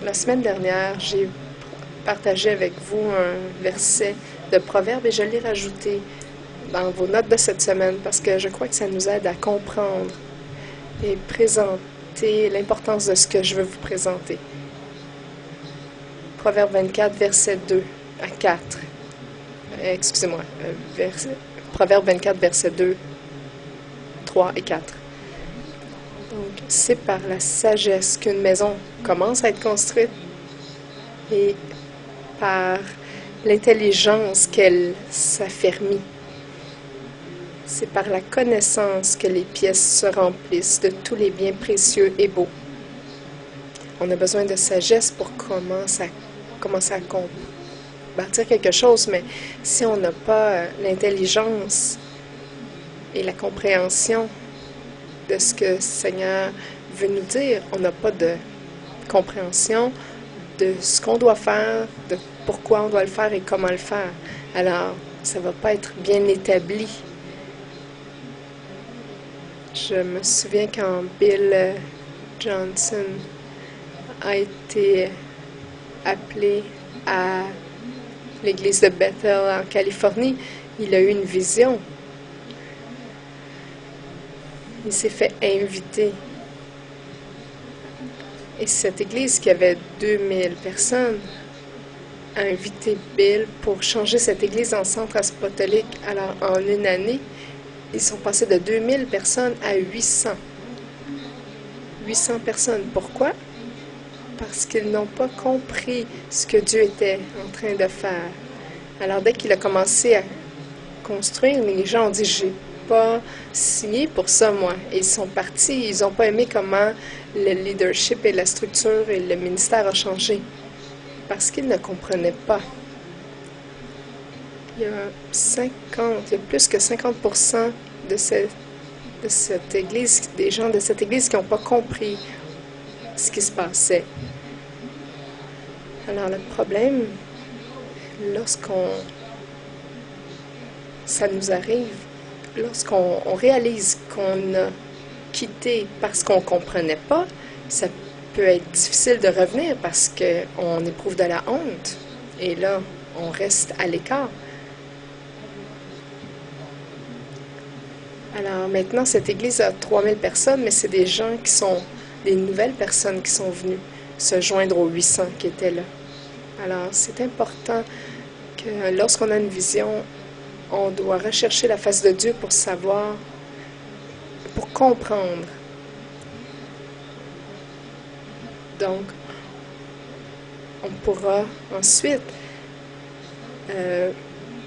La semaine dernière, j'ai partagé avec vous un verset de Proverbe et je l'ai rajouté dans vos notes de cette semaine parce que je crois que ça nous aide à comprendre et présenter l'importance de ce que je veux vous présenter. Proverbe 24, verset 2 à 4. Excusez-moi, Proverbe 24, verset 2, 3 et 4. Donc, c'est par la sagesse qu'une maison commence à être construite et par l'intelligence qu'elle s'affermit. C'est par la connaissance que les pièces se remplissent de tous les biens précieux et beaux. On a besoin de sagesse pour commencer à bâtir quelque chose, mais si on n'a pas l'intelligence et la compréhension de ce que le Seigneur veut nous dire, on n'a pas de compréhension de ce qu'on doit faire, de pourquoi on doit le faire et comment le faire. Alors, ça ne va pas être bien établi. Je me souviens quand Bill Johnson a été appelé à l'église de Bethel en Californie, il a eu une vision. Il s'est fait inviter. Et cette église qui avait 2000 personnes a invité Bill pour changer cette église en centre apostolique. Alors, en une année, ils sont passés de 2000 personnes à 800. 800 personnes. Pourquoi? Parce qu'ils n'ont pas compris ce que Dieu était en train de faire. Alors, dès qu'il a commencé à construire, les gens ont dit, j'ai pas signé pour ça, moi. Et ils sont partis. Ils n'ont pas aimé comment le leadership et la structure et le ministère ont changé. Parce qu'ils ne comprenaient pas. Il y a plus que 50% de cette église, des gens de cette église qui n'ont pas compris ce qui se passait. Alors, le problème, ça nous arrive, lorsqu'on réalise qu'on a quitté parce qu'on ne comprenait pas, ça peut être difficile de revenir parce qu'on éprouve de la honte. Et là, on reste à l'écart. Alors maintenant, cette église a 3000 personnes, mais c'est des gens qui sont des nouvelles personnes qui sont venues se joindre aux 800 qui étaient là. Alors, c'est important que lorsqu'on a une vision, on doit rechercher la face de Dieu pour savoir, pour comprendre. Donc, on pourra ensuite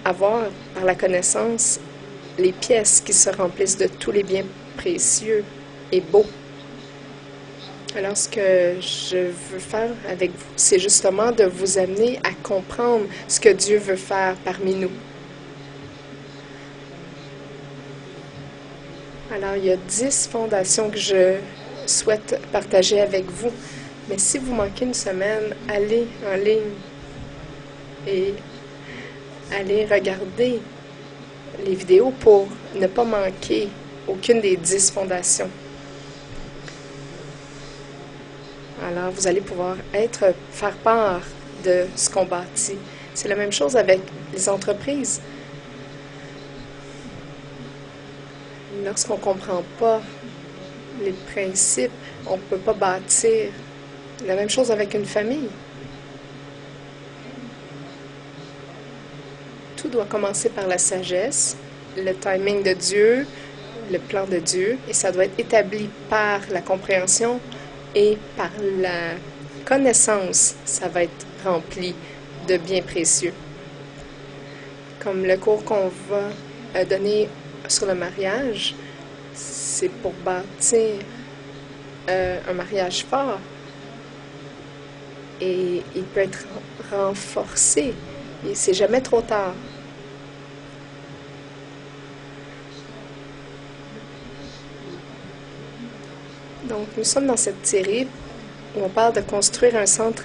avoir par la connaissance les pièces qui se remplissent de tous les biens précieux et beaux. Alors, ce que je veux faire avec vous, c'est justement de vous amener à comprendre ce que Dieu veut faire parmi nous. Alors, il y a 10 fondations que je souhaite partager avec vous. Mais si vous manquez une semaine, allez en ligne et allez regarder les vidéos pour ne pas manquer aucune des 10 fondations. Alors, vous allez pouvoir faire part de ce qu'on bâtit. C'est la même chose avec les entreprises. Lorsqu'on ne comprend pas les principes, on ne peut pas bâtir. La même chose avec une famille. Tout doit commencer par la sagesse, le timing de Dieu, le plan de Dieu, et ça doit être établi par la compréhension et par la connaissance. Ça va être rempli de biens précieux. Comme le cours qu'on va donner sur le mariage, c'est pour bâtir un mariage fort. Et il peut être renforcé. Et c'est jamais trop tard. Donc, nous sommes dans cette série où on parle de construire un centre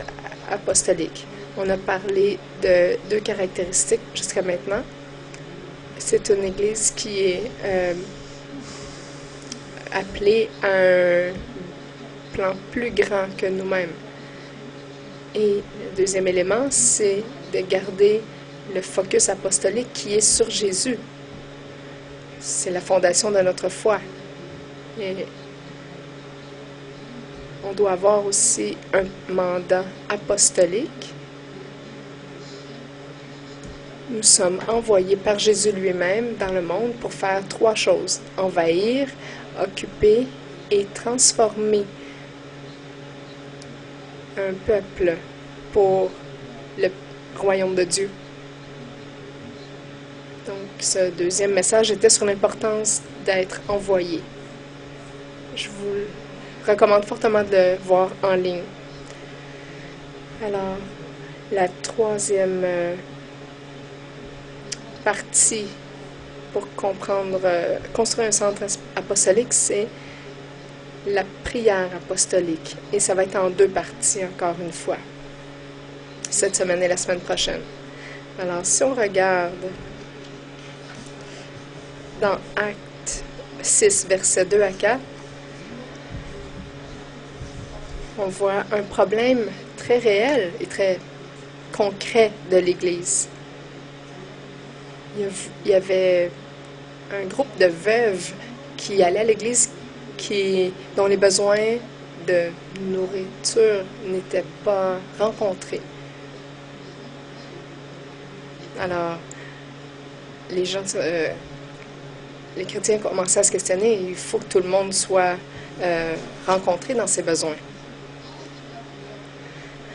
apostolique. On a parlé de 2 caractéristiques jusqu'à maintenant. C'est une église qui est appelée à un plan plus grand que nous-mêmes. Et le deuxième élément, c'est de garder le focus apostolique qui est sur Jésus. C'est la fondation de notre foi. Et on doit avoir aussi un mandat apostolique. Nous sommes envoyés par Jésus lui-même dans le monde pour faire 3 choses: envahir, occuper et transformer un peuple pour le royaume de Dieu. Donc, ce deuxième message était sur l'importance d'être envoyé. Je vous recommande fortement de le voir en ligne. Alors, la troisième partie pour comprendre, construire un centre apostolique, c'est la prière apostolique. Et ça va être en 2 parties, encore une fois, cette semaine et la semaine prochaine. Alors, si on regarde dans Actes 6, versets 2 à 4, on voit un problème très réel et très concret de l'Église. Il y avait un groupe de veuves qui allaient à l'Église dont les besoins de nourriture n'étaient pas rencontrés. Alors, les chrétiens commençaient à se questionner. Il faut que tout le monde soit rencontré dans ses besoins.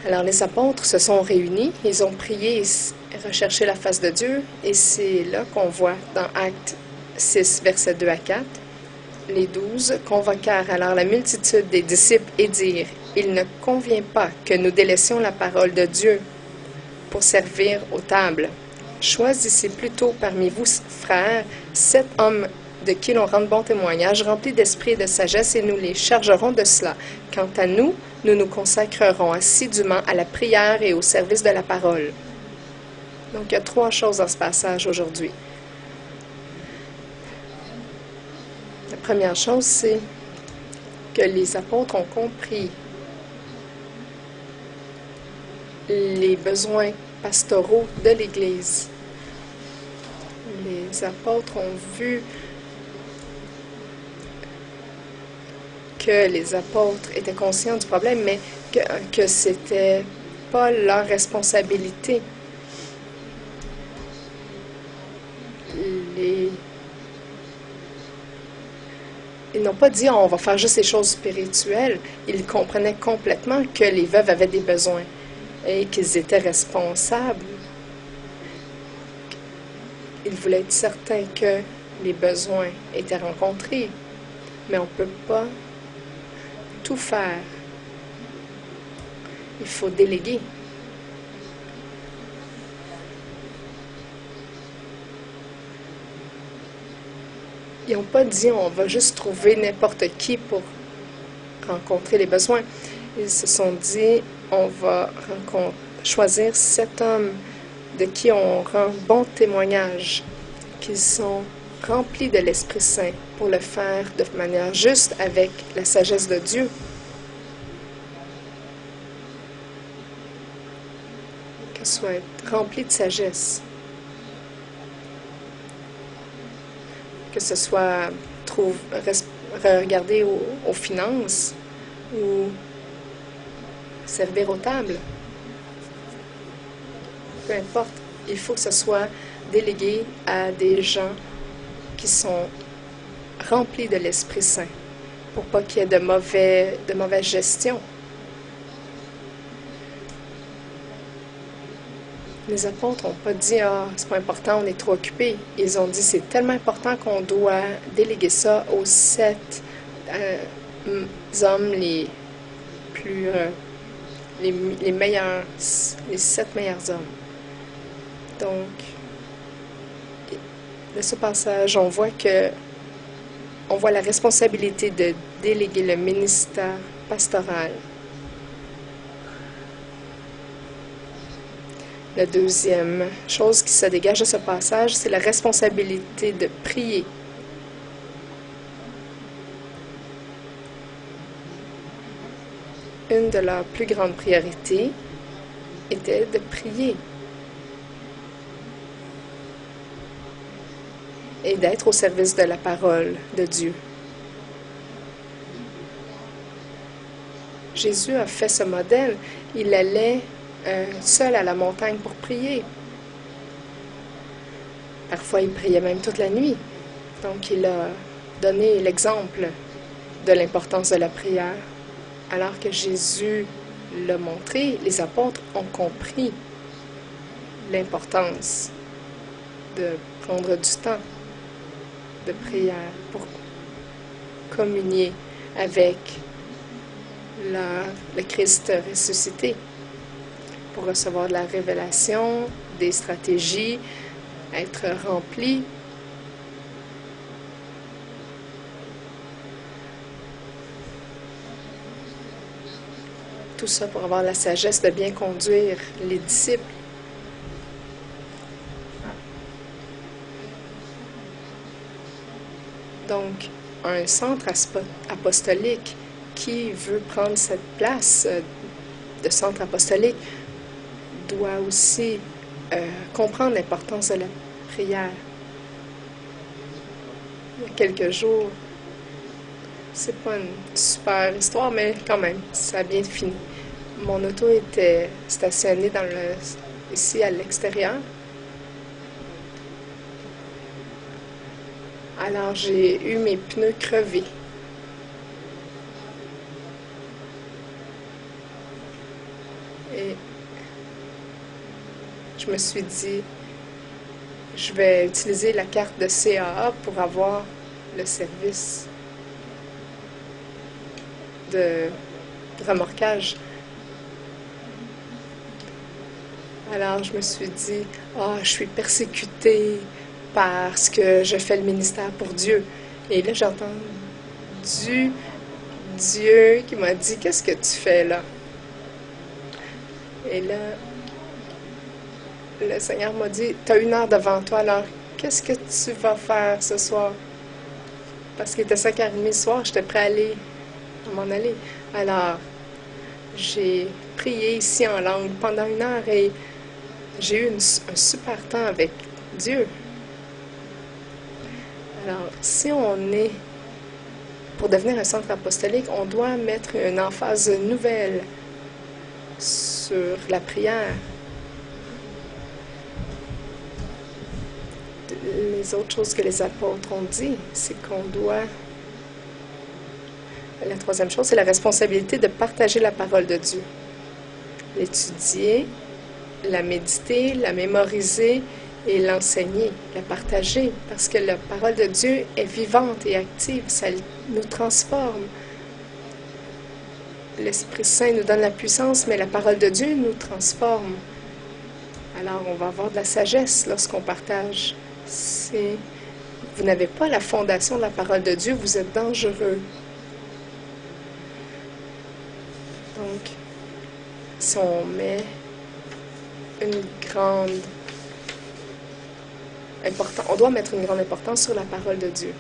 Alors, les apôtres se sont réunis, ils ont prié et recherché la face de Dieu, et c'est là qu'on voit dans Actes 6, versets 2 à 4, les 12 convoquèrent alors la multitude des disciples et dirent: « Il ne convient pas que nous délaissions la parole de Dieu pour servir aux tables. Choisissez plutôt parmi vous, frères, 7 hommes de qui l'on rende bon témoignage, remplis d'esprit et de sagesse, et nous les chargerons de cela. Quant à nous, nous nous consacrerons assidûment à la prière et au service de la parole. » Donc, il y a 3 choses dans ce passage aujourd'hui. La première chose, c'est que les apôtres ont compris les besoins pastoraux de l'Église. Les apôtres ont vu que les apôtres étaient conscients du problème, mais que ce n'était pas leur responsabilité. Ils n'ont pas dit « on va faire juste les choses spirituelles ». Ils comprenaient complètement que les veuves avaient des besoins et qu'ils étaient responsables. Ils voulaient être certains que les besoins étaient rencontrés, mais on ne peut pas tout faire. Il faut déléguer. Ils n'ont pas dit on va juste trouver n'importe qui pour rencontrer les besoins. Ils se sont dit on va choisir 7 hommes de qui on rend bon témoignage, qu'ils sont remplis de l'Esprit Saint pour le faire de manière juste avec la sagesse de Dieu. Qu'ils soient remplis de sagesse. Que ce soit regarder aux finances ou servir aux tables. Peu importe, il faut que ce soit délégué à des gens qui sont remplis de l'Esprit Saint pour pas qu'il y ait de mauvaise gestion. Les apôtres n'ont pas dit « Ah, c'est pas important, on est trop occupés ». Ils ont dit « C'est tellement important qu'on doit déléguer ça aux 7 hommes les meilleurs, les 7 meilleurs hommes. » Donc, de ce passage, on voit la responsabilité de déléguer le ministère pastoral. La deuxième chose qui se dégage de ce passage, c'est la responsabilité de prier. Une de leurs plus grandes priorités était de prier et d'être au service de la parole de Dieu. Jésus a fait ce modèle. Il allait seul à la montagne pour prier. Parfois, il priait même toute la nuit. Donc, il a donné l'exemple de l'importance de la prière. Alors que Jésus l'a montré, les apôtres ont compris l'importance de prendre du temps de prière pour communier avec le Christ ressuscité, pour recevoir de la révélation, des stratégies, être rempli. Tout ça pour avoir la sagesse de bien conduire les disciples. Donc, un centre apostolique qui veut prendre cette place de centre apostolique doit aussi comprendre l'importance de la prière. Il y a quelques jours, c'est pas une super histoire, mais quand même, ça a bien fini. Mon auto était stationnée ici à l'extérieur. Alors, j'ai eu mes pneus crevés. Et je me suis dit, je vais utiliser la carte de CAA pour avoir le service de remorquage. Alors, je me suis dit, je suis persécutée parce que je fais le ministère pour Dieu. Et là, j'ai entendu Dieu qui m'a dit, qu'est-ce que tu fais là? Et là, le Seigneur m'a dit, tu as 1 heure devant toi, alors qu'est-ce que tu vas faire ce soir? Parce qu'il était 5h30 le soir, j'étais prêt à m'en aller. Alors, j'ai prié ici en langue pendant 1 heure et j'ai eu un super temps avec Dieu. Alors, si on est pour devenir un centre apostolique, on doit mettre une emphase nouvelle sur la prière. Les autres choses que les apôtres ont dit, c'est qu'on doit... La troisième chose, c'est la responsabilité de partager la parole de Dieu. L'étudier, la méditer, la mémoriser et l'enseigner, la partager, parce que la parole de Dieu est vivante et active, ça nous transforme. L'Esprit Saint nous donne la puissance, mais la parole de Dieu nous transforme. Alors, on va avoir de la sagesse lorsqu'on partage. Si vous n'avez pas la fondation de la parole de Dieu, vous êtes dangereux. Donc, si on met une grande importance, on doit mettre une grande importance sur la parole de Dieu.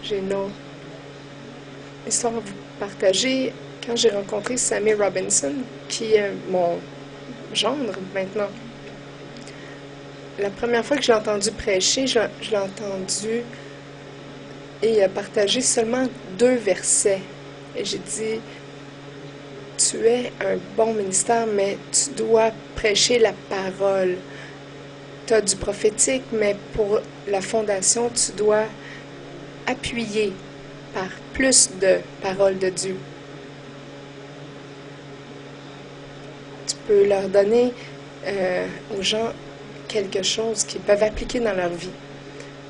J'ai une autre histoire à vous partager. Quand j'ai rencontré Sammy Robinson, qui est mon gendre maintenant, la première fois que je l'ai entendu prêcher, je l'ai entendu et il a partagé seulement 2 versets. Et j'ai dit, tu es un bon ministère, mais tu dois prêcher la parole. Tu as du prophétique, mais pour la fondation, tu dois appuyer par plus de paroles de Dieu. Tu peux leur donner aux gens quelque chose qu'ils peuvent appliquer dans leur vie.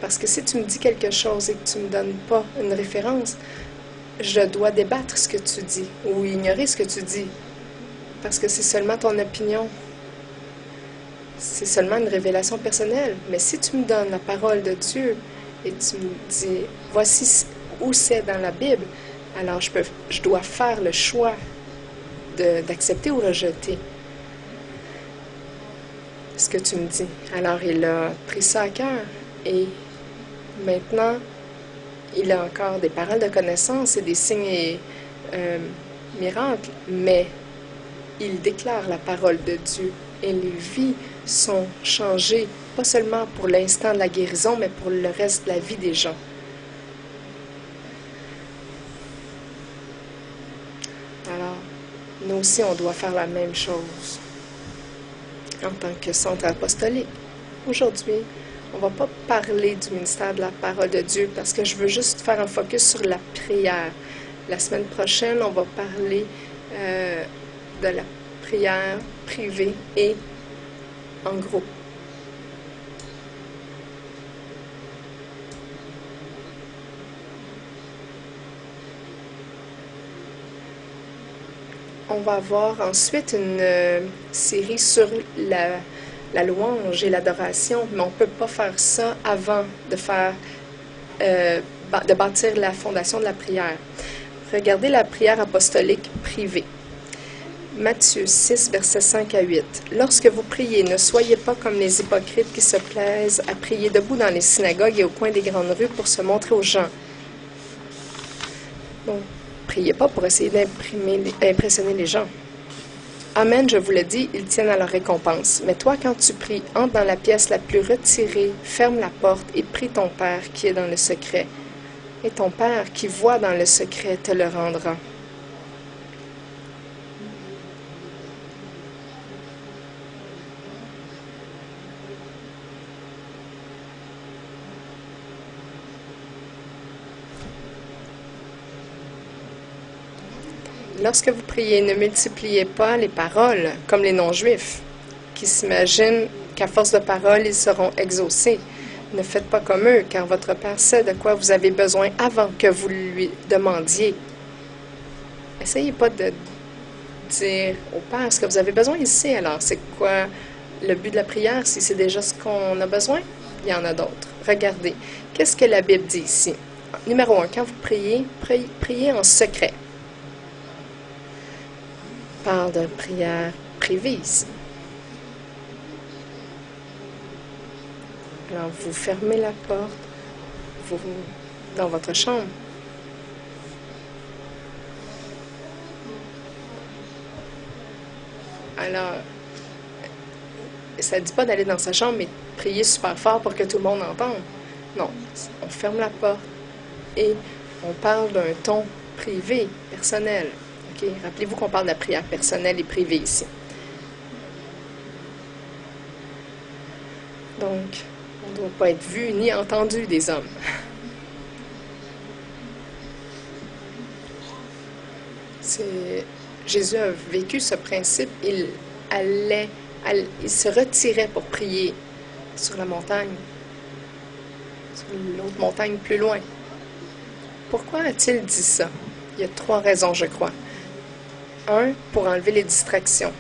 Parce que si tu me dis quelque chose et que tu ne me donnes pas une référence, je dois débattre ce que tu dis ou ignorer ce que tu dis. Parce que c'est seulement ton opinion. C'est seulement une révélation personnelle. Mais si tu me donnes la parole de Dieu et tu me dis, voici où c'est dans la Bible, alors je dois faire le choix d'accepter ou rejeter ce que tu me dis. Alors, il a pris ça à cœur et maintenant, il a encore des paroles de connaissance et des signes et miracles, mais il déclare la parole de Dieu et les vies sont changées, pas seulement pour l'instant de la guérison, mais pour le reste de la vie des gens. Alors, nous aussi, on doit faire la même chose en tant que centre apostolique. Aujourd'hui, on ne va pas parler du ministère de la parole de Dieu parce que je veux juste faire un focus sur la prière. La semaine prochaine, on va parler de la prière privée et en groupe. On va avoir ensuite une série sur la louange et l'adoration, mais on ne peut pas faire ça avant de bâtir la fondation de la prière. Regardez la prière apostolique privée. Matthieu 6, versets 5 à 8. « Lorsque vous priez, ne soyez pas comme les hypocrites qui se plaisent à prier debout dans les synagogues et au coin des grandes rues pour se montrer aux gens. » Donc, priez pas pour essayer d'impressionner les gens. Amen, je vous le dis, ils tiennent à leur récompense. Mais toi, quand tu pries, entre dans la pièce la plus retirée, ferme la porte et prie ton Père qui est dans le secret. Et ton Père qui voit dans le secret te le rendra. Lorsque vous priez, ne multipliez pas les paroles comme les non-juifs, qui s'imaginent qu'à force de paroles, ils seront exaucés. Ne faites pas comme eux, car votre Père sait de quoi vous avez besoin avant que vous lui demandiez. Essayez pas de dire au Père ce que vous avez besoin ici. Alors, c'est quoi le but de la prière? Si c'est déjà ce qu'on a besoin, il y en a d'autres. Regardez, qu'est-ce que la Bible dit ici? Numéro 1, quand vous priez, priez en secret. On parle de prière privée ici. Alors, vous fermez la porte dans votre chambre. Alors, ça ne dit pas d'aller dans sa chambre, mais de prier super fort pour que tout le monde entende. Non, on ferme la porte et on parle d'un ton privé, personnel. Okay? Rappelez-vous qu'on parle de la prière personnelle et privée ici. Donc, on ne doit pas être vu ni entendu des hommes. Jésus a vécu ce principe. Il se retirait pour prier sur la montagne, sur l'autre montagne plus loin. Pourquoi a-t-il dit ça? Il y a 3 raisons, je crois. 1, pour enlever les distractions.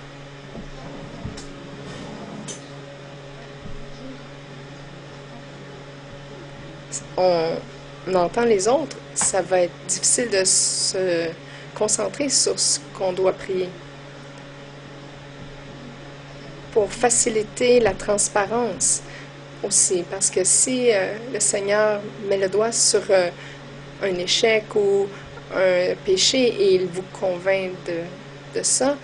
On entend les autres, ça va être difficile de se concentrer sur ce qu'on doit prier. Pour faciliter la transparence aussi, parce que si le Seigneur met le doigt sur un échec ou un péché et il vous convainc de ça,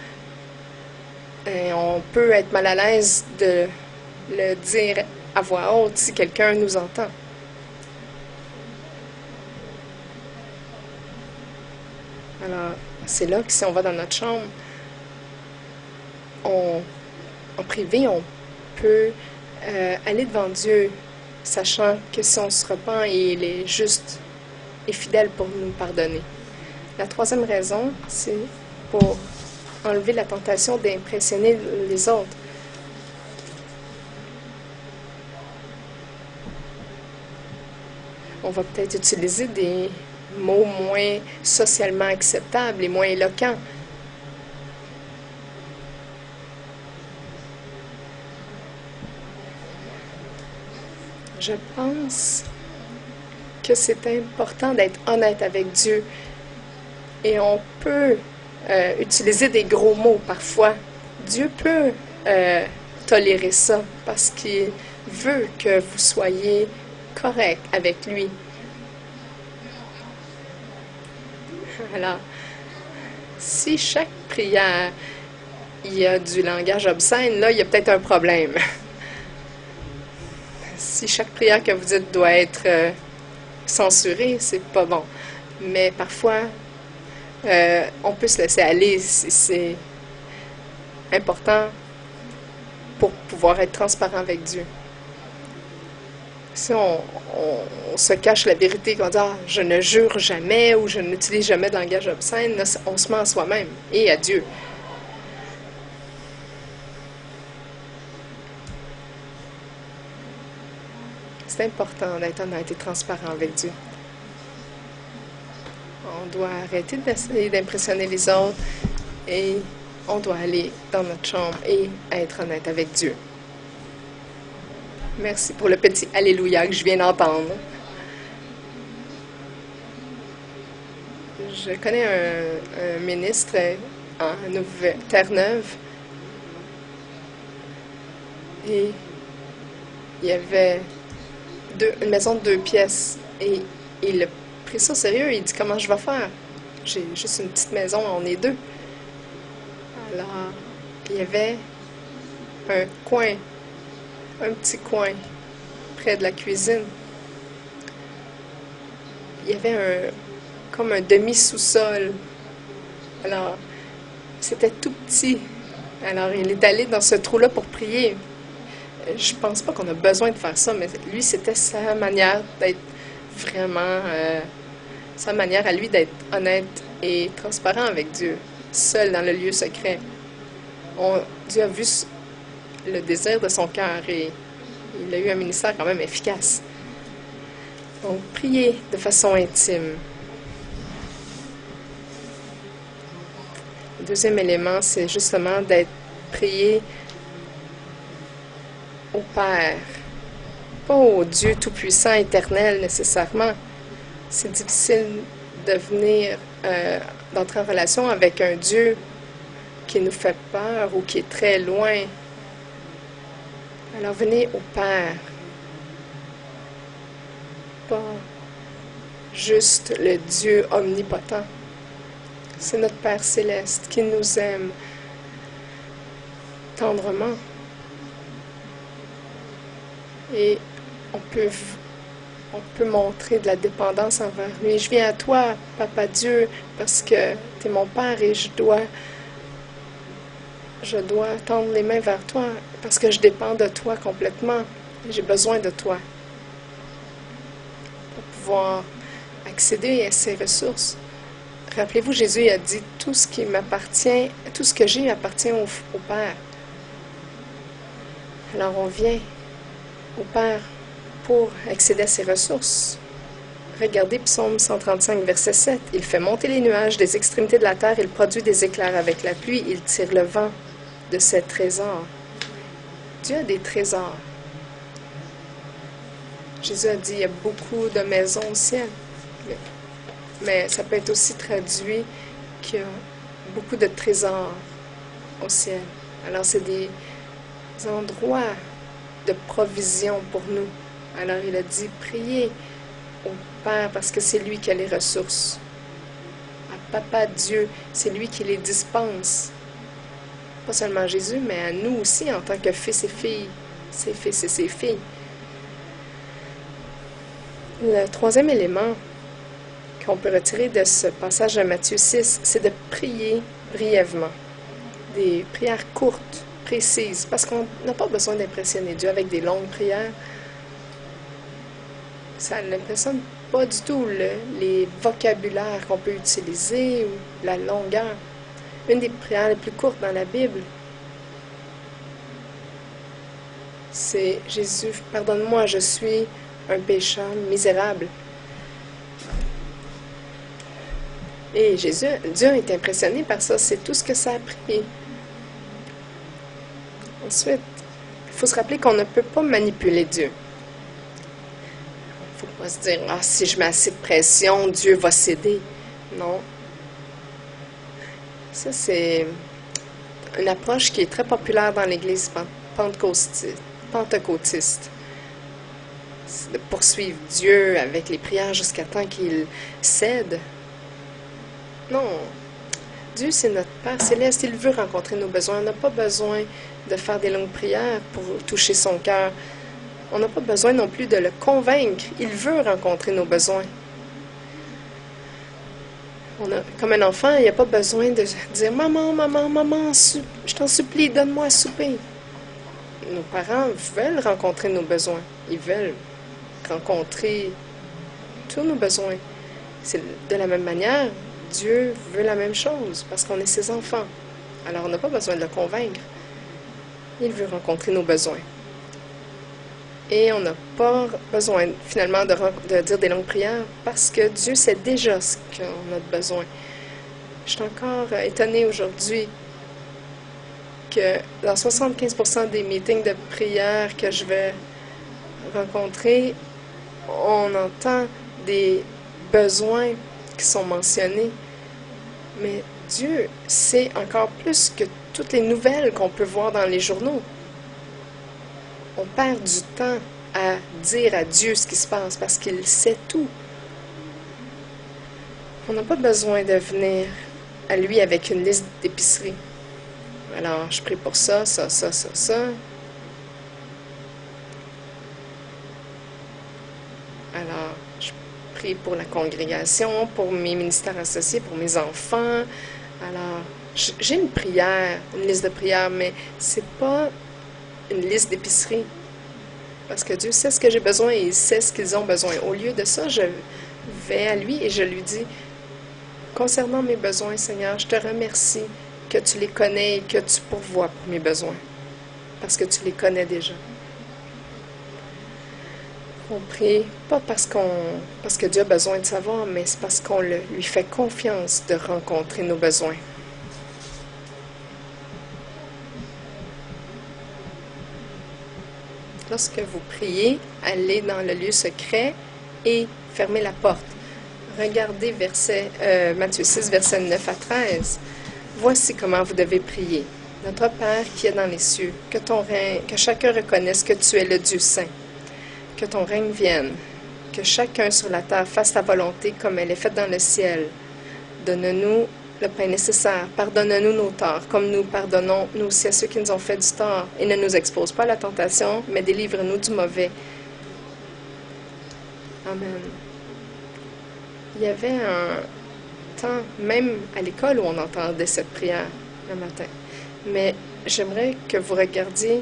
on peut être mal à l'aise de le dire à voix haute si quelqu'un nous entend. Alors, c'est là que si on va dans notre chambre, en privé, on peut aller devant Dieu, sachant que si on se repent, il est juste et fidèle pour nous pardonner. La 3e raison, c'est pour enlever la tentation d'impressionner les autres. On va peut-être utiliser des mots moins socialement acceptables et moins éloquents. Je pense que c'est important d'être honnête avec Dieu. Et on peut utiliser des gros mots parfois. Dieu peut tolérer ça parce qu'il veut que vous soyez correct avec lui. Alors, si chaque prière il y a du langage obscène, là, il y a peut-être un problème. Si chaque prière que vous dites doit être censurée, c'est pas bon. Mais parfois, on peut se laisser aller. C'est important pour pouvoir être transparent avec Dieu. Si on se cache la vérité, qu'on dit ah, je ne jure jamais ou je n'utilise jamais de langage obscène, là, on se ment à soi-même et à Dieu. C'est important d'être honnête et transparent avec Dieu. On doit arrêter d'essayer d'impressionner les autres et on doit aller dans notre chambre et être honnête avec Dieu. Merci pour le petit Alléluia que je viens d'entendre. Je connais un ministre en Terre-Neuve et il y avait une maison de 2 pièces et il a pris ça au sérieux. Il dit comment je vais faire? J'ai juste une petite maison, on est 2. Alors, il y avait un coin, un petit coin près de la cuisine. Il y avait comme un demi-sous-sol. Alors, c'était tout petit. Alors, il est allé dans ce trou-là pour prier. Je pense pas qu'on a besoin de faire ça, mais lui, c'était sa manière d'être vraiment... sa manière à lui d'être honnête et transparent avec Dieu, seul dans le lieu secret. Dieu a vu le désir de son cœur et il a eu un ministère quand même efficace. Donc, priez de façon intime. Le deuxième élément, c'est justement d'être prié au Père, pas au Dieu tout-puissant, éternel nécessairement. C'est difficile de venir, d'entrer en relation avec un Dieu qui nous fait peur ou qui est très loin. Alors venez au Père, pas juste le Dieu omnipotent. C'est notre Père céleste qui nous aime tendrement. Et on peut montrer de la dépendance envers lui. Je viens à toi, Papa Dieu, parce que tu es mon Père et je dois tendre les mains vers toi, parce que je dépends de toi complètement. J'ai besoin de toi pour pouvoir accéder à ces ressources. Rappelez-vous, Jésus a dit, tout ce qui m'appartient, tout ce que j'ai appartient au Père. Alors on vient au Père pour accéder à ses ressources. Regardez Psaume 135, verset 7. Il fait monter les nuages des extrémités de la terre, il produit des éclairs avec la pluie, il tire le vent de ses trésors. Dieu a des trésors. Jésus a dit, il y a beaucoup de maisons au ciel. Mais ça peut être aussi traduit qu'il y a beaucoup de trésors au ciel. Alors, c'est des endroits de provision pour nous. Alors, il a dit, priez au Père parce que c'est lui qui a les ressources. À Papa Dieu, c'est lui qui les dispense. Pas seulement Jésus, mais à nous aussi en tant que fils et filles, ses fils et ses filles. Le troisième élément qu'on peut retirer de ce passage de Matthieu 6, c'est de prier brièvement. Des prières courtes, précises, parce qu'on n'a pas besoin d'impressionner Dieu avec des longues prières. Ça n'impressionne pas du tout les vocabulaires qu'on peut utiliser ou la longueur. Une des prières les plus courtes dans la Bible, c'est « Jésus, pardonne-moi, je suis un pécheur misérable. » Et Dieu est impressionné par ça, c'est tout ce que ça a pris. Ensuite, il faut se rappeler qu'on ne peut pas manipuler Dieu. Il ne faut pas se dire « Ah, si je mets assez de pression, Dieu va céder. » Non. Ça, c'est une approche qui est très populaire dans l'Église pentecôtiste. C'est de poursuivre Dieu avec les prières jusqu'à temps qu'il cède. Non. Dieu, c'est notre Père céleste. Il veut rencontrer nos besoins. On n'a pas besoin de faire des longues prières pour toucher son cœur. On n'a pas besoin non plus de le convaincre. Il veut rencontrer nos besoins. Comme un enfant, il n'y a pas besoin de dire « Maman, maman, maman, je t'en supplie, donne-moi à souper. » Nos parents veulent rencontrer nos besoins. Ils veulent rencontrer tous nos besoins. C'est de la même manière, Dieu veut la même chose parce qu'on est ses enfants. Alors, on n'a pas besoin de le convaincre. Il veut rencontrer nos besoins. Et on n'a pas besoin, finalement, de dire des longues prières parce que Dieu sait déjà ce qu'on a besoin. Je suis encore étonnée aujourd'hui que dans 75% des meetings de prière que je vais rencontrer, on entend des besoins qui sont mentionnés. Mais Dieu sait encore plus que toutes les nouvelles qu'on peut voir dans les journaux. On perd du temps à dire à Dieu ce qui se passe parce qu'il sait tout. On n'a pas besoin de venir à lui avec une liste d'épicerie. Alors, je prie pour ça, ça, ça, ça, ça. Alors, je prie pour la congrégation, pour mes ministères associés, pour mes enfants. Alors, j'ai une prière, une liste de prières, mais c'est pas une liste d'épicerie. Parce que Dieu sait ce que j'ai besoin et il sait ce qu'ils ont besoin. Au lieu de ça, je vais à lui et je lui dis, concernant mes besoins, Seigneur, je te remercie que tu les connais et que tu pourvois pour mes besoins. Parce que tu les connais déjà. On prie, pas parce que Dieu a besoin de savoir, mais c'est parce qu'on lui fait confiance de rencontrer nos besoins. Lorsque vous priez, allez dans le lieu secret et fermez la porte. Regardez Matthieu 6, versets 9 à 13. Voici comment vous devez prier. Notre Père qui est dans les cieux, que chacun reconnaisse que tu es le Dieu saint, que ton règne vienne, que chacun sur la terre fasse ta volonté comme elle est faite dans le ciel. Donne-nous le pain nécessaire. Pardonne-nous nos torts, comme nous pardonnons nous aussi à ceux qui nous ont fait du tort. Et ne nous expose pas à la tentation, mais délivre-nous du mauvais. Amen. Il y avait un temps, même à l'école, où on entendait cette prière le matin. Mais j'aimerais que vous regardiez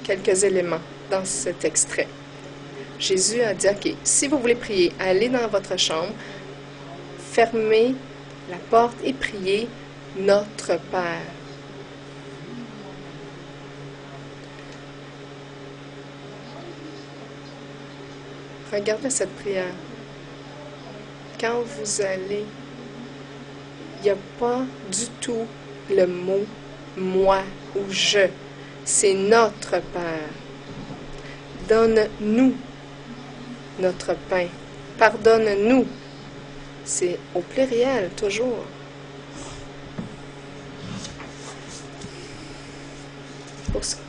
quelques éléments dans cet extrait. Jésus a dit, OK, si vous voulez prier, allez dans votre chambre, fermez la porte et priez notre Père. Regardez cette prière. Quand vous allez, il n'y a pas du tout le mot « moi » ou « je ». C'est notre Père. Donne-nous notre pain. Pardonne-nous. C'est au pluriel, toujours.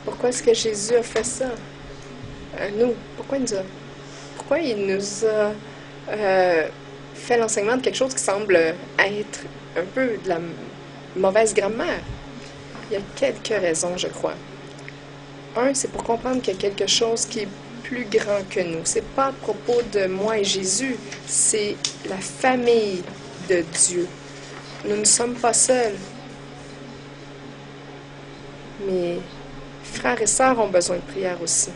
Pourquoi est-ce que Jésus a fait ça à nous? Pourquoi il nous a fait l'enseignement de quelque chose qui semble être un peu de la mauvaise grammaire? Il y a quelques raisons, je crois. Un, c'est pour comprendre qu'il y a quelque chose qui est plus grand que nous. C'est pas à propos de moi et Jésus, c'est la famille de Dieu. Nous ne sommes pas seuls. Mes frères et sœurs ont besoin de prière aussi.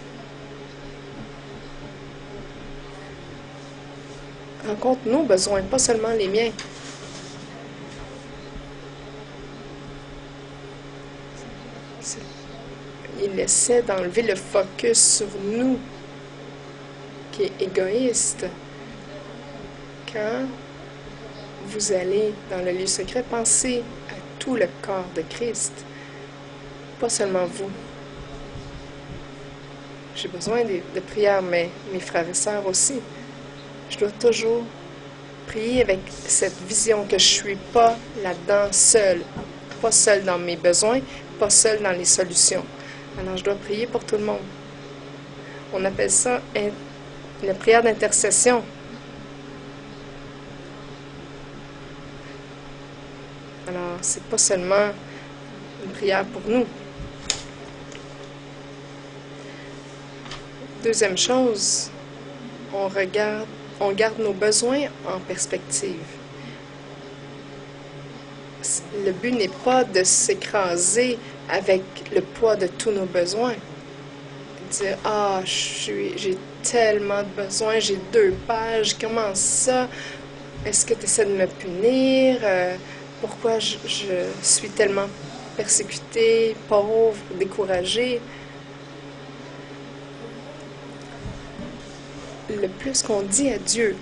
Rencontre nos besoins, pas seulement les miens. Il essaie d'enlever le focus sur nous, qui est égoïste. Quand vous allez dans le lieu secret, pensez à tout le corps de Christ, pas seulement vous. J'ai besoin de prière, mais mes frères et sœurs aussi. Je dois toujours prier avec cette vision que je ne suis pas là-dedans seule, pas seule dans mes besoins, pas seule dans les solutions. Alors, je dois prier pour tout le monde. On appelle ça la prière d'intercession. Alors, c'est pas seulement une prière pour nous. Deuxième chose, on garde nos besoins en perspective. Le but n'est pas de s'écraser avec le poids de tous nos besoins. Dire, ah, j'ai tellement de besoins, j'ai 2 pages, comment ça? Est-ce que tu essaies de me punir? Pourquoi je suis tellement persécutée, pauvre, découragée? Le plus qu'on dit à Dieu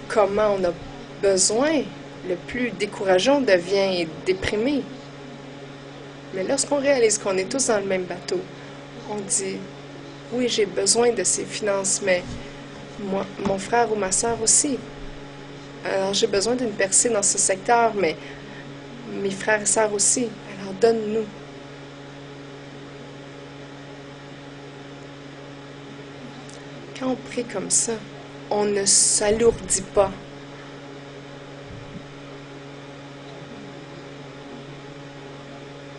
comment on a besoin, le plus décourageant on devient et déprimé. Mais lorsqu'on réalise qu'on est tous dans le même bateau, on dit, oui, j'ai besoin de ces finances, mais moi, mon frère ou ma soeur aussi. Alors, j'ai besoin d'une percée dans ce secteur, mais mes frères et sœurs aussi. Alors, donne-nous. Quand on prie comme ça, on ne s'alourdit pas.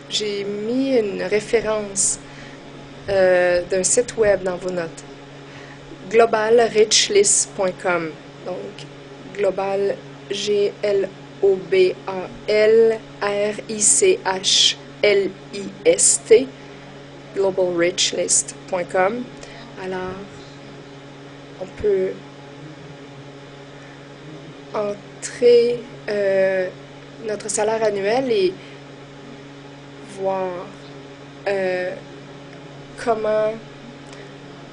J'ai mis une référence d'un site web dans vos notes. globalrichlist.com. Donc, global, G-L-O-B-A-L-R-I-C-H-L-I-S-T, globalrichlist.com. Alors, on peut entrer notre salaire annuel et voir comment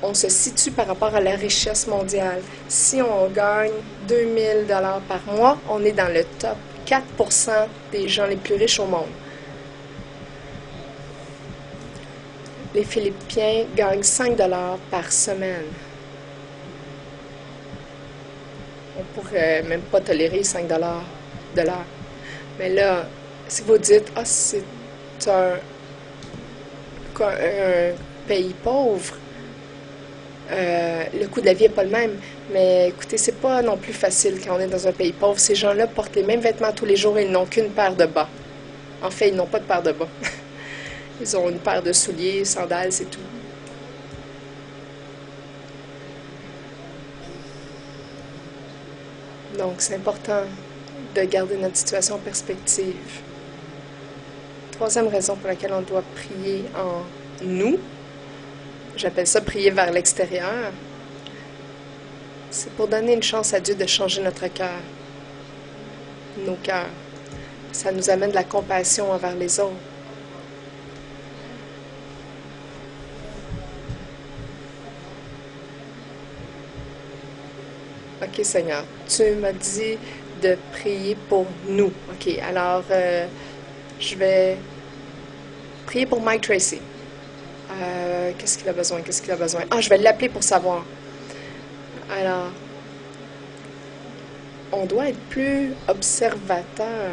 on se situe par rapport à la richesse mondiale. Si on gagne 2000 $ par mois, on est dans le top 4% des gens les plus riches au monde. Les Philippiens gagnent 5 $ par semaine. On pourrait même pas tolérer 5 $ de l'heure. Mais là, si vous dites, ah, c'est un pays pauvre, le coût de la vie n'est pas le même. Mais écoutez, c'est pas non plus facile quand on est dans un pays pauvre. Ces gens-là portent les mêmes vêtements tous les jours et ils n'ont qu'une paire de bas. En fait, ils n'ont pas de paire de bas. Ils ont une paire de souliers, sandales, c'est tout. Donc, c'est important de garder notre situation en perspective. Troisième raison pour laquelle on doit prier en nous, j'appelle ça prier vers l'extérieur, c'est pour donner une chance à Dieu de changer notre cœur, nos cœurs. Ça nous amène de la compassion envers les autres. OK, Seigneur, tu m'as dit de prier pour nous. OK, alors je vais prier pour Mike Tracy. Qu'est-ce qu'il a besoin? Qu'est-ce qu'il a besoin? Ah, je vais l'appeler pour savoir. Alors, on doit être plus observateur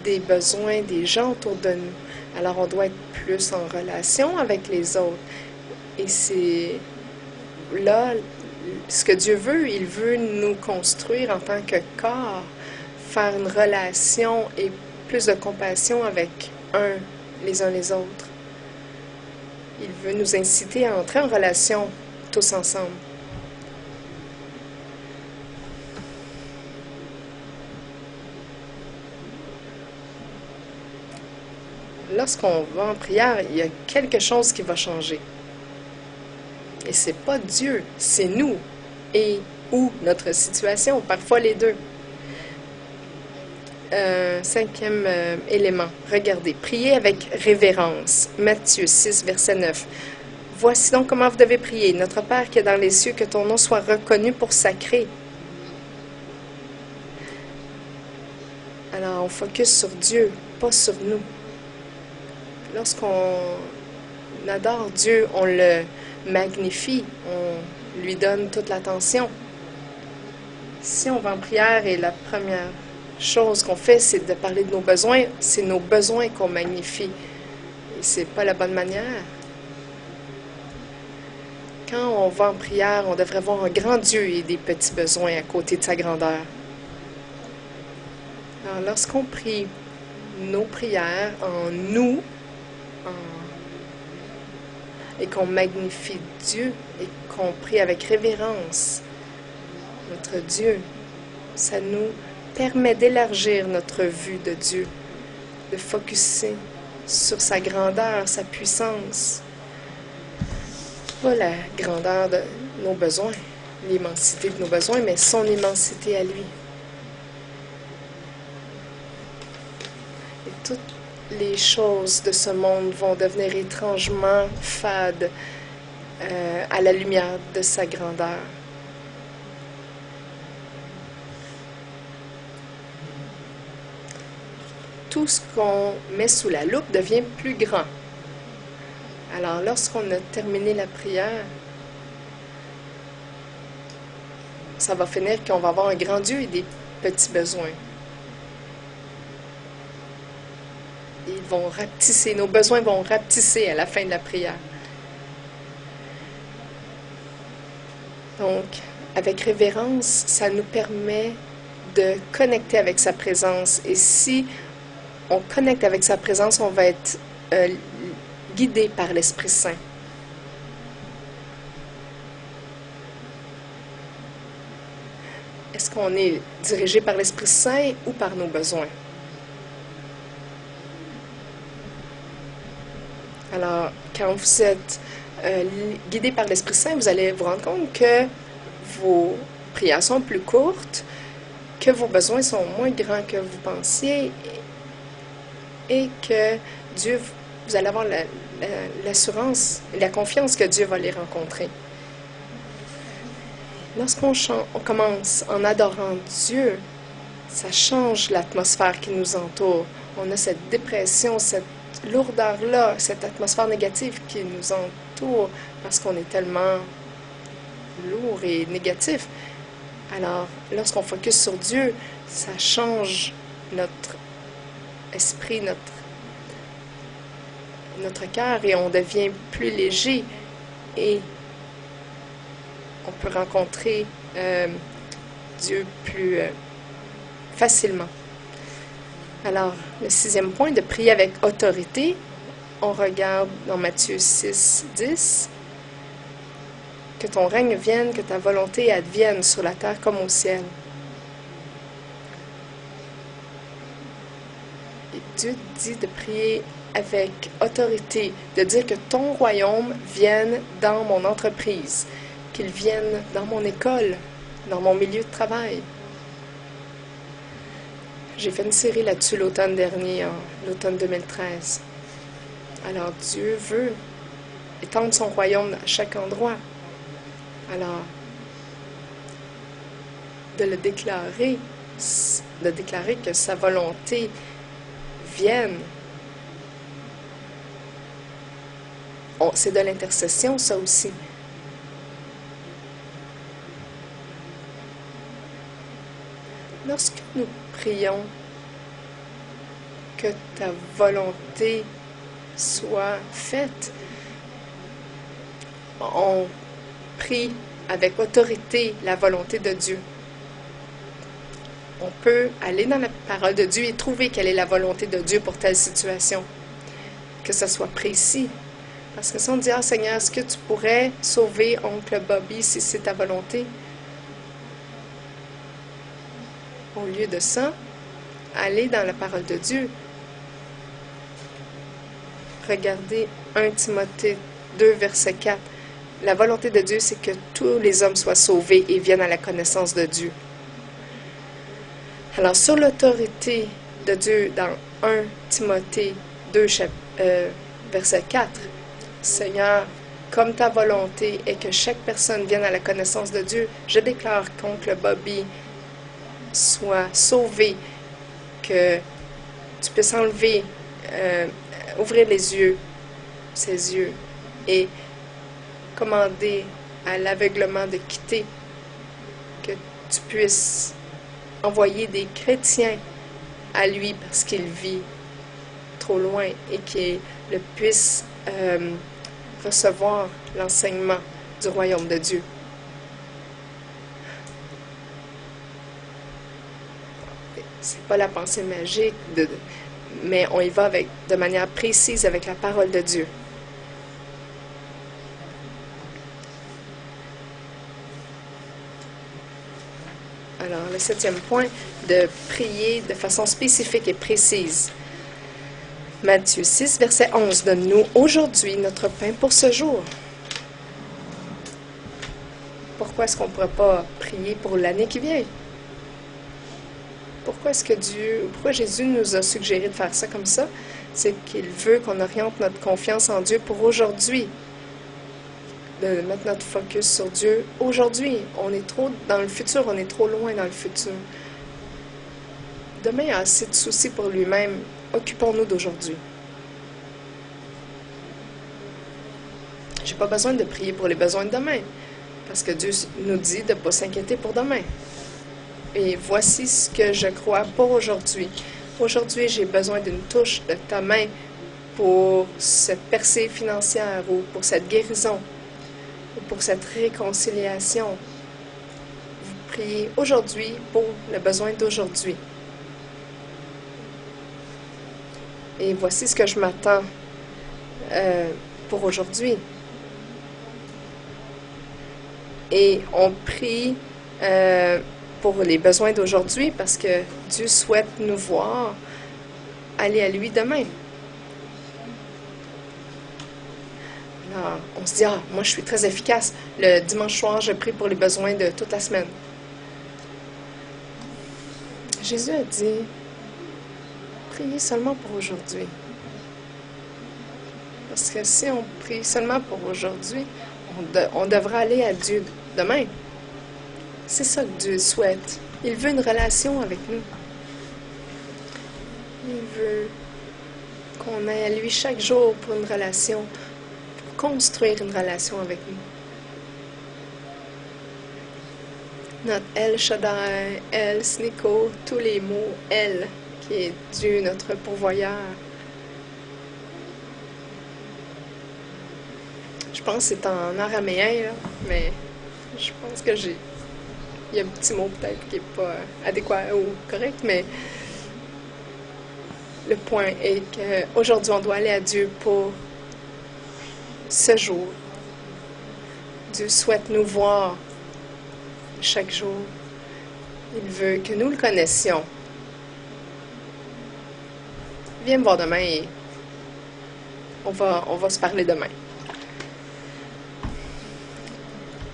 des besoins des gens autour de nous. Alors, on doit être plus en relation avec les autres. Et c'est là, ce que Dieu veut, il veut nous construire en tant que corps, faire une relation et plus de compassion avec les uns les autres. Il veut nous inciter à entrer en relation tous ensemble. Lorsqu'on va en prière, il y a quelque chose qui va changer. Et c'est pas Dieu, c'est nous et ou notre situation, parfois les deux. Cinquième élément, regardez, priez avec révérence. Matthieu 6, verset 9. Voici donc comment vous devez prier. Notre Père qui est dans les cieux, que ton nom soit reconnu pour sacré. Alors, on focus sur Dieu, pas sur nous. Lorsqu'on adore Dieu, on le magnifie, on lui donne toute l'attention. Si on va en prière et la première chose qu'on fait, c'est de parler de nos besoins, c'est nos besoins qu'on magnifie. Et c'est pas la bonne manière. Quand on va en prière, on devrait voir un grand Dieu et des petits besoins à côté de sa grandeur. Alors, lorsqu'on prie, nos prières en nous et qu'on magnifie Dieu et qu'on prie avec révérence notre Dieu, ça nous permet d'élargir notre vue de Dieu, de focusser sur sa grandeur, sa puissance. Pas la grandeur de nos besoins, l'immensité de nos besoins, mais son immensité à lui. Et toutes les choses de ce monde vont devenir étrangement fades à la lumière de sa grandeur. Tout ce qu'on met sous la loupe devient plus grand. Alors, lorsqu'on a terminé la prière, ça va finir qu'on va avoir un grand Dieu et des petits besoins. Ils vont rapetisser, nos besoins vont rapetisser à la fin de la prière. Donc, avec révérence, ça nous permet de connecter avec sa présence. Et si on connecte avec sa présence, on va être guidé par l'Esprit Saint. Est-ce qu'on est dirigé par l'Esprit Saint ou par nos besoins? Alors, quand vous êtes guidé par l'Esprit Saint, vous allez vous rendre compte que vos prières sont plus courtes, que vos besoins sont moins grands que vous pensiez et que Dieu, vous allez avoir l'assurance et la confiance que Dieu va les rencontrer. Lorsqu'on commence en adorant Dieu, ça change l'atmosphère qui nous entoure. On a cette dépression, cette lourdeur-là, cette atmosphère négative qui nous entoure parce qu'on est tellement lourd et négatif. Alors, lorsqu'on focus sur Dieu, ça change notre esprit, notre cœur et on devient plus léger et on peut rencontrer Dieu plus facilement. Alors, le 6e point, de prier avec autorité, on regarde dans Matthieu 6, 10, que ton règne vienne, que ta volonté advienne sur la terre comme au ciel. Et Dieu dit de prier avec autorité, de dire que ton royaume vienne dans mon entreprise, qu'il vienne dans mon école, dans mon milieu de travail. J'ai fait une série là-dessus l'automne dernier, l'automne 2013. Alors Dieu veut étendre son royaume à chaque endroit. Alors, de déclarer que sa volonté vienne, c'est de l'intercession, ça aussi. Lorsque nous prions que ta volonté soit faite, on prie avec autorité la volonté de Dieu. On peut aller dans la parole de Dieu et trouver quelle est la volonté de Dieu pour telle situation. Que ce soit précis. Parce que si on dit, ah Seigneur, est-ce que tu pourrais sauver oncle Bobby si c'est ta volonté? Au lieu de ça, aller dans la parole de Dieu. Regardez 1 Timothée 2, verset 4. La volonté de Dieu, c'est que tous les hommes soient sauvés et viennent à la connaissance de Dieu. Alors, sur l'autorité de Dieu, dans 1 Timothée 2, verset 4, Seigneur, comme ta volonté est que chaque personne vienne à la connaissance de Dieu, je déclare qu'oncle Bobby soit sauvé, que tu puisses enlever, ouvrir les yeux, ses yeux, et commander à l'aveuglement de quitter, que tu puisses envoyer des chrétiens à lui parce qu'il vit trop loin et qu'il puisse recevoir l'enseignement du royaume de Dieu. C'est pas la pensée magique mais on y va de manière précise avec la parole de Dieu. Alors, le 7e point, de prier de façon spécifique et précise. Matthieu 6, verset 11, donne-nous aujourd'hui notre pain pour ce jour. Pourquoi est-ce qu'on ne pourrait pas prier pour l'année qui vient? Pourquoi Jésus nous a suggéré de faire ça comme ça? C'est qu'il veut qu'on oriente notre confiance en Dieu pour aujourd'hui. De mettre notre focus sur Dieu aujourd'hui. On est trop dans le futur, on est trop loin dans le futur. Demain a assez de soucis pour lui-même. Occupons-nous d'aujourd'hui. J'ai pas besoin de prier pour les besoins de demain, parce que Dieu nous dit de ne pas s'inquiéter pour demain. Et voici ce que je crois pour aujourd'hui. Aujourd'hui, j'ai besoin d'une touche de ta main pour cette percée financière ou pour cette guérison ou pour cette réconciliation. Vous priez aujourd'hui pour le besoin d'aujourd'hui. Et voici ce que je m'attends pour aujourd'hui. Et on prie pour les besoins d'aujourd'hui parce que Dieu souhaite nous voir aller à lui demain. Alors, on se dit, moi je suis très efficace. Le dimanche soir, je prie pour les besoins de toute la semaine. Jésus a dit, priez seulement pour aujourd'hui. Parce que si on prie seulement pour aujourd'hui, on devra aller à Dieu demain. C'est ça que Dieu souhaite. Il veut une relation avec nous. Il veut qu'on aille à lui chaque jour pour une relation, pour construire une relation avec nous. Notre El Shaddai, El Sniko, tous les mots El, qui est Dieu, notre pourvoyeur. Je pense que c'est en araméen, là, mais je pense que il y a un petit mot peut-être qui n'est pas adéquat ou correct, mais le point est qu'aujourd'hui, on doit aller à Dieu pour ce jour. Dieu souhaite nous voir chaque jour. Il veut que nous le connaissions. Viens me voir demain et on va se parler demain.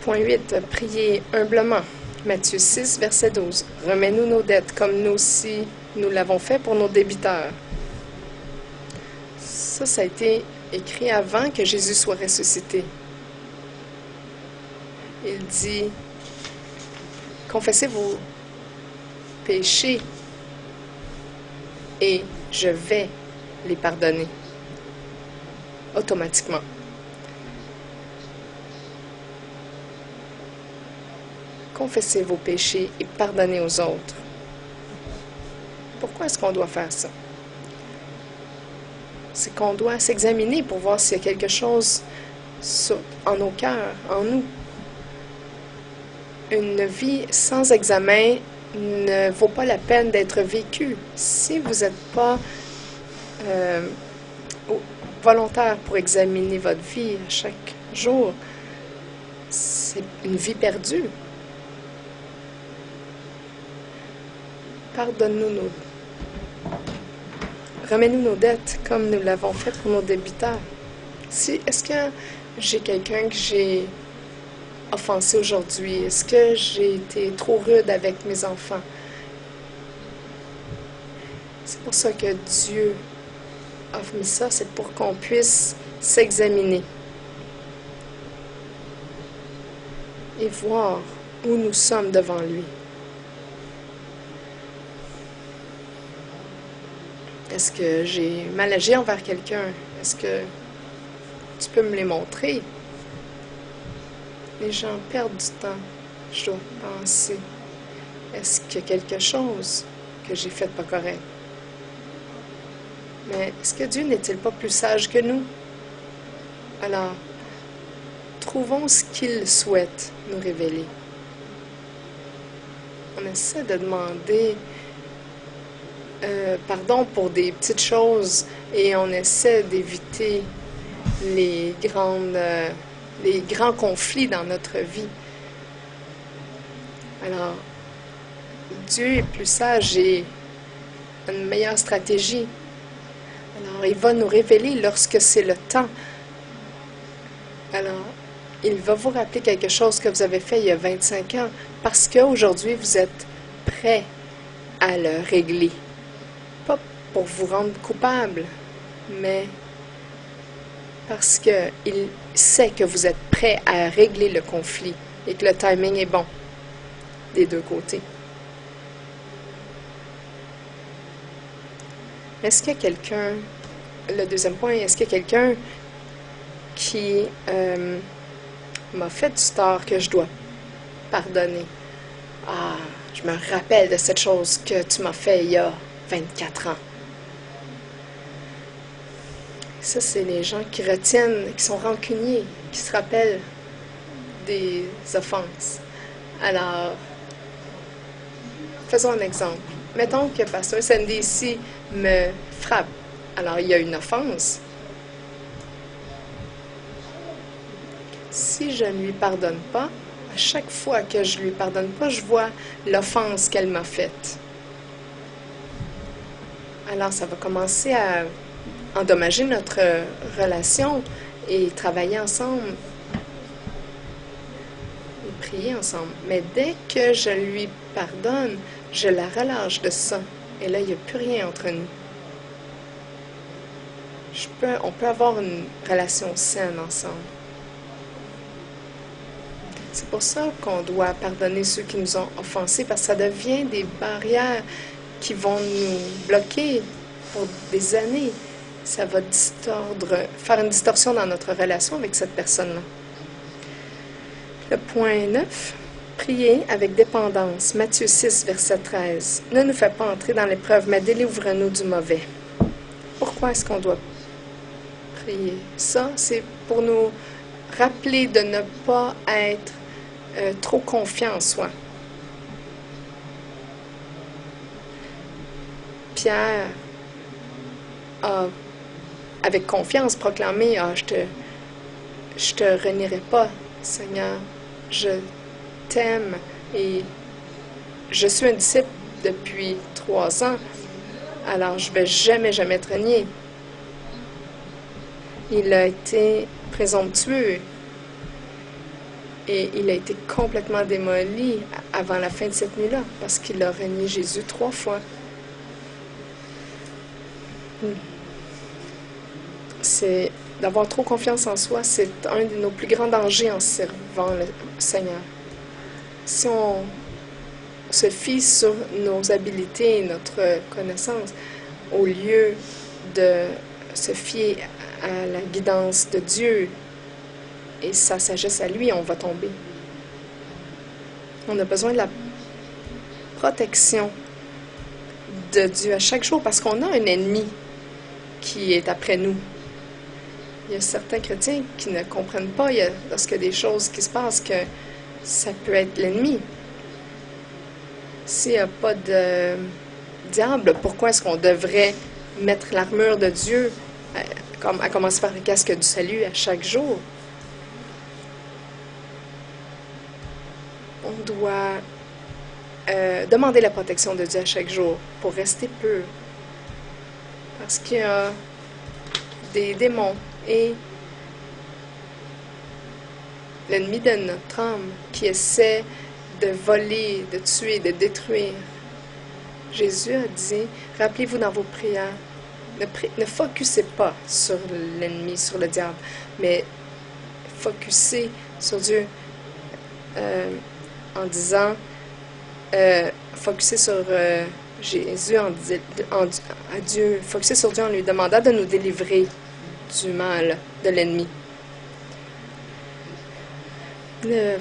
Point 8. Priez humblement. Matthieu 6, verset 12. Remets-nous nos dettes comme nous aussi nous l'avons fait pour nos débiteurs. Ça a été écrit avant que Jésus soit ressuscité. Il dit, confessez vos péchés et je vais les pardonner automatiquement. Confessez vos péchés et pardonnez aux autres. Pourquoi est-ce qu'on doit faire ça? C'est qu'on doit s'examiner pour voir s'il y a quelque chose en nos cœurs, en nous. Une vie sans examen ne vaut pas la peine d'être vécue. Si vous n'êtes pas volontaire pour examiner votre vie à chaque jour, c'est une vie perdue. Pardonne-nous remets-nous nos dettes comme nous l'avons fait pour nos débiteurs. Est-ce que j'ai quelqu'un que j'ai offensé aujourd'hui? Est-ce que j'ai été trop rude avec mes enfants? C'est pour ça que Dieu a mis ça, c'est pour qu'on puisse s'examiner et voir où nous sommes devant lui. Est-ce que j'ai mal agi envers quelqu'un? Est-ce que tu peux me les montrer? Les gens perdent du temps. Je dois penser. Est-ce qu'il y a quelque chose que j'ai fait pas correct? Mais est-ce que Dieu n'est-il pas plus sage que nous? Alors, trouvons ce qu'il souhaite nous révéler. On essaie de demander pardon pour des petites choses et on essaie d'éviter les grands conflits dans notre vie. Alors, Dieu est plus sage et a une meilleure stratégie. Alors, il va nous révéler lorsque c'est le temps. Alors, il va vous rappeler quelque chose que vous avez fait il y a 25 ans parce qu'aujourd'hui, vous êtes prêt à le régler. Pas pour vous rendre coupable, mais parce qu'il sait que vous êtes prêt à régler le conflit et que le timing est bon des deux côtés. Est-ce qu'il y a quelqu'un, le deuxième point, est-ce qu'il y a quelqu'un qui m'a fait du tort que je dois pardonner? Ah, je me rappelle de cette chose que tu m'as fait il y a 24 ans. Ça, c'est les gens qui retiennent, qui sont rancuniers, qui se rappellent des offenses. Alors, faisons un exemple. Mettons que Pasteur Sandy ici me frappe. Alors, il y a une offense. Si je ne lui pardonne pas, à chaque fois que je ne lui pardonne pas, je vois l'offense qu'elle m'a faite. Alors, ça va commencer à endommager notre relation et travailler ensemble et prier ensemble. Mais dès que je lui pardonne, je la relâche de ça. Et là, il n'y a plus rien entre nous. On peut avoir une relation saine ensemble. C'est pour ça qu'on doit pardonner ceux qui nous ont offensés, parce que ça devient des barrières qui vont nous bloquer pour des années. Ça va faire une distorsion dans notre relation avec cette personne-là. Le point 9, prier avec dépendance. Matthieu 6, verset 13. Ne nous fais pas entrer dans l'épreuve, mais délivre-nous du mauvais. Pourquoi est-ce qu'on doit prier? Ça, c'est pour nous rappeler de ne pas être trop confiant en soi. Pierre a, avec confiance, proclamé, je te renierai pas, Seigneur, je t'aime et je suis un disciple depuis 3 ans, alors je ne vais jamais te renier. Il a été présomptueux et il a été complètement démoli avant la fin de cette nuit-là parce qu'il a renié Jésus 3 fois. C'est d'avoir trop confiance en soi, c'est un de nos plus grands dangers en servant le Seigneur. Si on se fie sur nos habiletés et notre connaissance, au lieu de se fier à la guidance de Dieu et sa sagesse à lui, on va tomber. On a besoin de la protection de Dieu à chaque jour parce qu'on a un ennemi qui est après nous. Il y a certains chrétiens qui ne comprennent pas lorsqu'il y a des choses qui se passent que ça peut être l'ennemi. S'il n'y a pas de diable, pourquoi est-ce qu'on devrait mettre l'armure de Dieu, à commencer par le casque du salut à chaque jour? On doit demander la protection de Dieu à chaque jour pour rester pur. Parce qu'il y a des démons et l'ennemi de notre âme qui essaie de voler, de tuer, de détruire. Jésus a dit, rappelez-vous dans vos prières, ne focussez pas sur l'ennemi, sur le diable, mais focussez sur Dieu en disant, focussez sur Jésus à Dieu, focussez sur Dieu en lui demandant de nous délivrer du mal, de l'ennemi. Le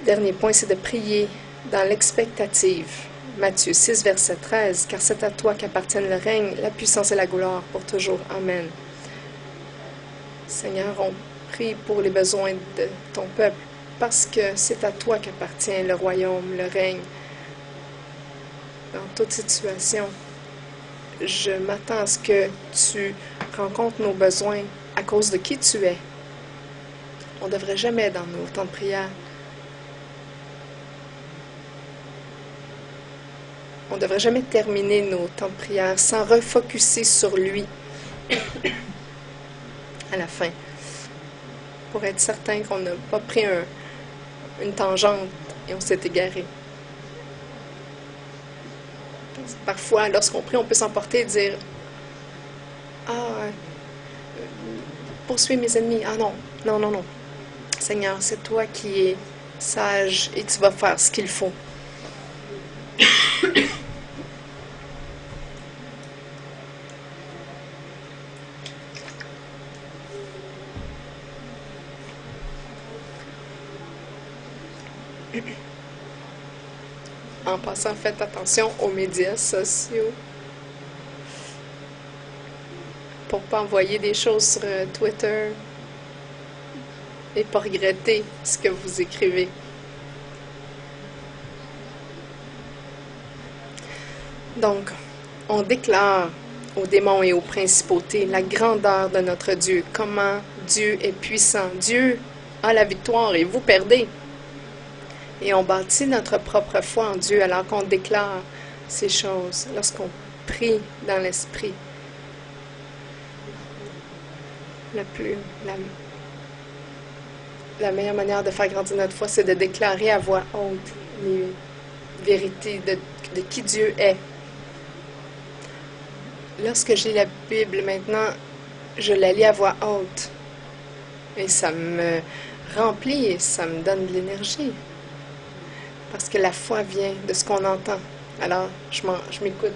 dernier point, c'est de prier dans l'expectative. Matthieu 6, verset 13, « Car c'est à toi qu'appartiennent le règne, la puissance et la gloire pour toujours. Amen. » Seigneur, on prie pour les besoins de ton peuple, parce que c'est à toi qu'appartient le royaume, le règne, dans toute situation. je m'attends à ce que tu rencontres nos besoins à cause de qui tu es. On ne devrait jamais, dans nos temps de prière, on ne devrait jamais terminer nos temps de prière sans refocuser sur lui à la fin, pour être certain qu'on n'a pas pris une tangente et on s'est égaré. Parfois, lorsqu'on prie, on peut s'emporter et dire « Ah, poursuis mes ennemis. Ah non, non, non, non. Seigneur, c'est toi qui es sage et tu vas faire ce qu'il faut. » En passant, faites attention aux médias sociaux pour ne pas envoyer des choses sur Twitter et pas regretter ce que vous écrivez. Donc, on déclare aux démons et aux principautés la grandeur de notre Dieu, comment Dieu est puissant. Dieu a la victoire et vous perdez. Et on bâtit notre propre foi en Dieu alors qu'on déclare ces choses, lorsqu'on prie dans l'Esprit. La meilleure manière de faire grandir notre foi, c'est de déclarer à voix haute les vérités de qui Dieu est. Lorsque j'ai la Bible maintenant, je la lis à voix haute. Et ça me remplit et ça me donne de l'énergie. Parce que la foi vient de ce qu'on entend. Alors, je m'écoute.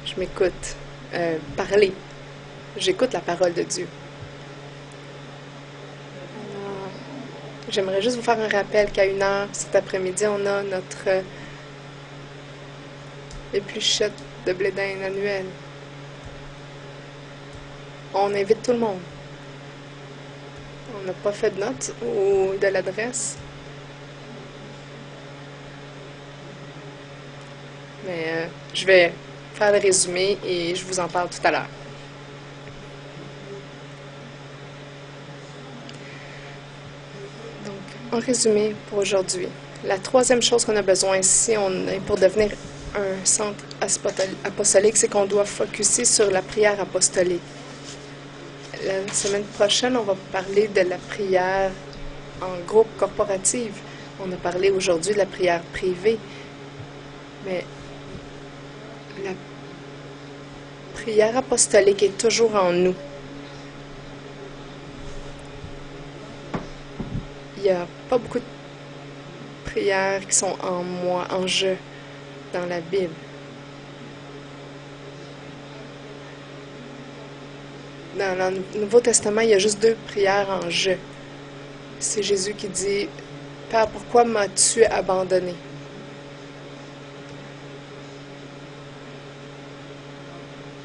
Je m'écoute parler. J'écoute la parole de Dieu. Alors, j'aimerais juste vous faire un rappel qu'à 1h cet après-midi, on a notre épluchette de blé d'Inde annuelle. On invite tout le monde. On n'a pas fait de notes ou de l'adresse. Mais je vais faire le résumé et je vous en parle tout à l'heure. Donc, en résumé pour aujourd'hui, la troisième chose qu'on a besoin si on est pour devenir un centre apostolique, c'est qu'on doit focusser sur la prière apostolique. La semaine prochaine, on va parler de la prière en groupe corporative. On a parlé aujourd'hui de la prière privée. Mais la prière apostolique est toujours en nous. Il n'y a pas beaucoup de prières qui sont en moi, en je, dans la Bible. Dans le Nouveau Testament, il y a juste 2 prières en je. C'est Jésus qui dit « Père, pourquoi m'as-tu abandonné? »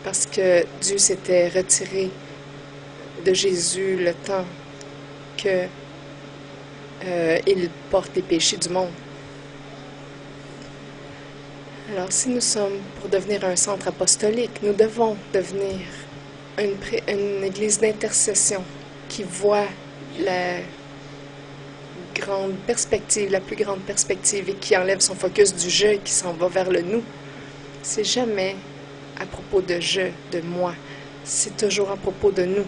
Parce que Dieu s'était retiré de Jésus le temps que il porte les péchés du monde. Alors, si nous sommes pour devenir un centre apostolique, nous devons devenir une église d'intercession qui voit la grande perspective, la plus grande perspective et qui enlève son focus du je et qui s'en va vers le nous. C'est jamais à propos de je, de moi. C'est toujours à propos de nous.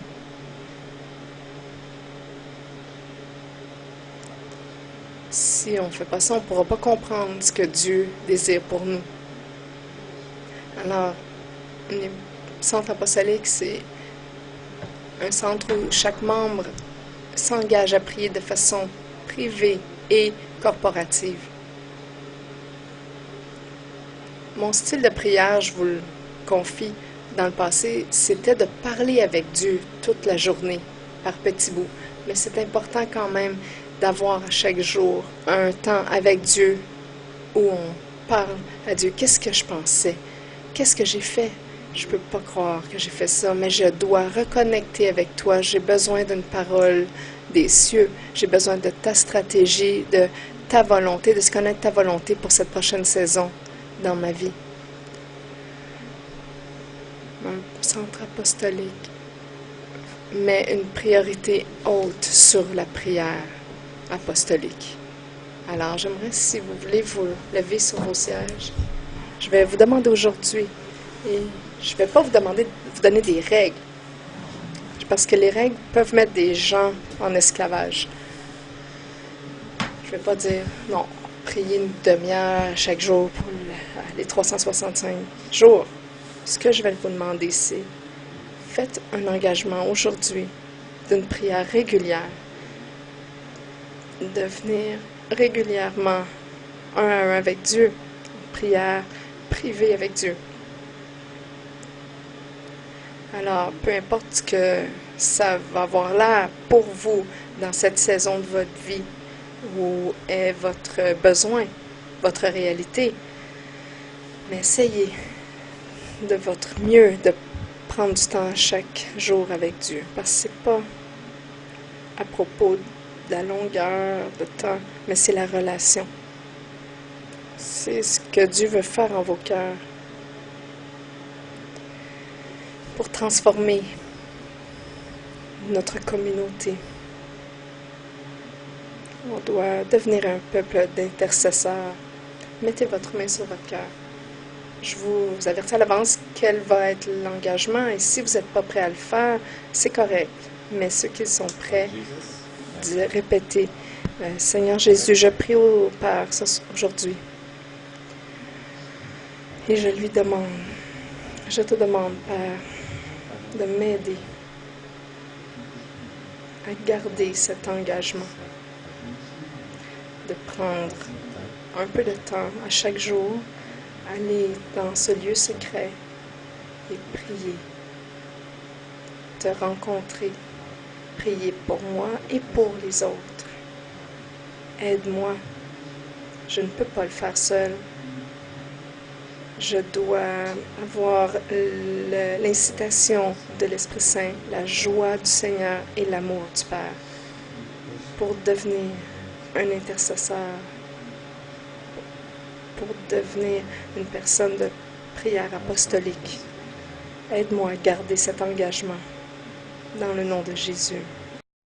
Si on ne fait pas ça, on ne pourra pas comprendre ce que Dieu désire pour nous. Alors, un centre apostolique, c'est un centre où chaque membre s'engage à prier de façon privée et corporative. Mon style de prière, je vous le confie, dans le passé, c'était de parler avec Dieu toute la journée, par petits bouts. Mais c'est important quand même d'avoir chaque jour un temps avec Dieu où on parle à Dieu. Qu'est-ce que je pensais? Qu'est-ce que j'ai fait? Je ne peux pas croire que j'ai fait ça, mais je dois reconnecter avec toi. J'ai besoin d'une parole des cieux. J'ai besoin de ta stratégie, de ta volonté, de se connaître ta volonté pour cette prochaine saison dans ma vie. un centre apostolique met une priorité haute sur la prière apostolique. Alors, j'aimerais, si vous voulez, vous lever sur vos sièges. Je vais vous demander aujourd'hui, et je ne vais pas vous demander de vous donner des règles, parce que les règles peuvent mettre des gens en esclavage. Je ne vais pas dire, non, prier une demi-heure chaque jour pour les 365 jours. Ce que je vais vous demander, c'est faites un engagement aujourd'hui d'une prière régulière, de venir régulièrement un à un avec Dieu, une prière privée avec Dieu. Alors, peu importe ce que ça va avoir l'air pour vous dans cette saison de votre vie, où est votre besoin, votre réalité, mais essayez de votre mieux de prendre du temps chaque jour avec Dieu, parce que c'est pas à propos de la longueur de temps, mais c'est la relation. C'est ce que Dieu veut faire en vos cœurs pour transformer notre communauté. On doit devenir un peuple d'intercesseurs. Mettez votre main sur votre cœur. Je vous avertis à l'avance quel va être l'engagement, et si vous n'êtes pas prêt à le faire, c'est correct. Mais ceux qui sont prêts, répétez, Seigneur Jésus, je prie au Père aujourd'hui. Et je lui demande, je te demande, Père, de m'aider à garder cet engagement, de prendre un peu de temps à chaque jour, aller dans ce lieu secret et prier, te rencontrer, prier pour moi et pour les autres. Aide-moi, je ne peux pas le faire seul. Je dois avoir l'incitation de l'Esprit Saint, la joie du Seigneur et l'amour du Père pour devenir un intercesseur, pour devenir une personne de prière apostolique. Aide-moi à garder cet engagement dans le nom de Jésus.